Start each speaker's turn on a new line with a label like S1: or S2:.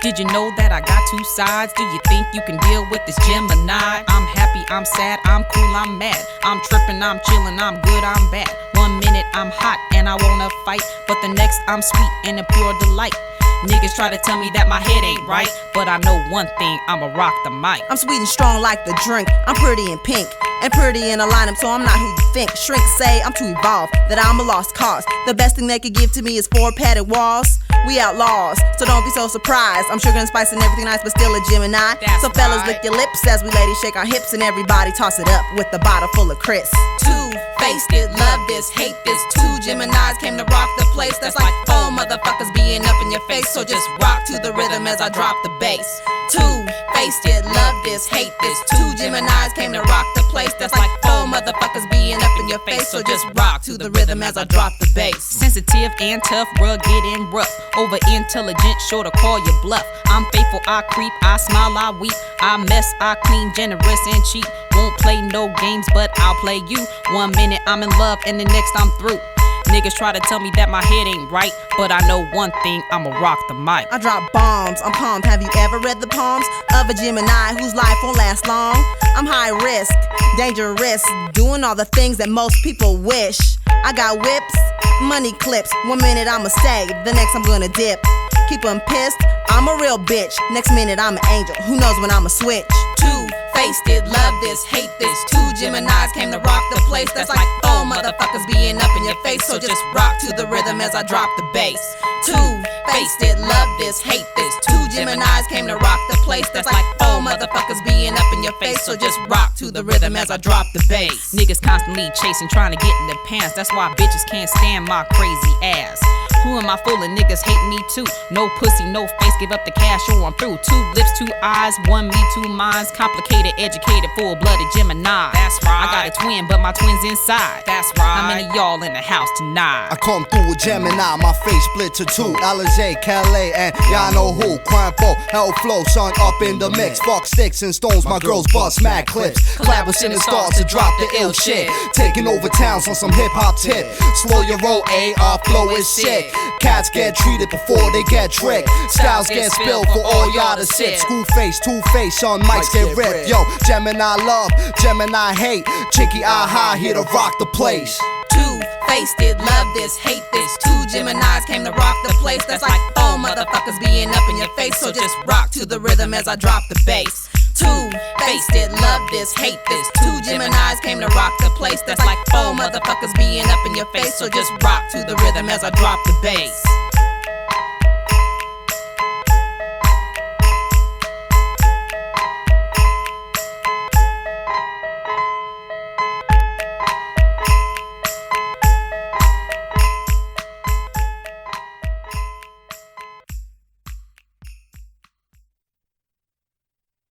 S1: Did you know that I got two sides? Do you think you can deal with this Gemini? I'm happy, I'm sad, I'm cool, I'm mad. I'm tripping, I'm chilling, I'm good, I'm bad. 1 minute I'm hot and I wanna fight, but the next I'm sweet and a pure delight. Niggas try to tell me that my head ain't right, but I know one thing, I'ma rock the mic.
S2: I'm sweet and strong like the drink. I'm pretty and pink and pretty in a lineup, so I'm not who you think. Shrinks say I'm too evolved, that I'm a lost cause. The best thing they could give to me is 4 padded walls. We outlaws, so don't be so surprised. I'm sugar and spice and everything nice, but still a Gemini.
S1: That's
S2: so fellas,
S1: right.
S2: lick your lips as we ladies shake our hips, and everybody toss it up with the bottle full of Chris. Two-faced it, love this, hate this. 2 Geminis came to rock the place. That's like 4 motherfuckers being up in your face, so just rock to the rhythm as I drop the bass. Two-faced it, love this, hate this. 2 Geminis came to rock the place. That's like 4 motherfuckers being up in your face, so just rock to the rhythm as I drop the bass.
S1: Sensitive and tough, rugged and rough. Over intelligent, sure to call you bluff. I'm faithful, I creep, I smile, I weep. I mess, I clean, generous and cheap. Won't play no games, but I'll play you. 1 minute I'm in love and the next I'm through. Niggas try to tell me that my head ain't right, but I know one thing, I'ma rock the mic.
S2: I drop bombs, I'm pumped. Have you ever read the poems of a Gemini whose life won't last long? I'm high risk, dangerous, doing all the things that most people wish. I got whips, money clips. 1 minute I'ma stay, the next I'm gonna dip. Keep 'em pissed, I'm a real bitch. Next minute I'm an angel, who knows when I'ma switch. Two-faced it, love this, hate this. 2 Geminis came to rock the place. That's like 4 motherfuckers being up in your face, so just rock to the rhythm as I drop the bass. Two-faced it, love this, hate this. 2 Geminis came to rock the place. That's like 4 motherfuckers being up in your face, so just rock to the rhythm as I drop the bass.
S1: Niggas constantly chasing, trying to get in their pants. That's why bitches can't stand my crazy ass. Who am I fooling? Niggas hate me too. No pussy, no face, give up the cash, or I'm through. 2 lips, 2 eyes, 1 me, 2 minds. Complicated, educated, full-blooded Gemini. That's right. I got a twin, but my twin's inside. That's right. How many y'all in the house tonight?
S3: I come through with Gemini, my face split to 2. Alizé, Calais, and y'all know who. Quampo, Hell Flow, son up in the mix. Fuck sticks and stones, my girls bust mad clips. Collab with Cine Stars to drop the ill shit. Taking over towns on some hip hop tip. Slow your roll, AR flow is sick. Cats get treated before they get tricked. Styles get spilled for all y'all to sip. School face, two-face, on mics get ripped. Yo, Gemini love, Gemini hate. Chicky aha, here to rock the place.
S2: Two-faced it, love this, hate this. 2 Geminis came to rock the place. That's like 4 motherfuckers being up in your face, so just rock to the rhythm as I drop the bass. Two-faced it, love this, hate this. 2 Geminis came to rock the place. That's like 4 motherfuckers being up in your face, so just rock to the rhythm as I drop the bass.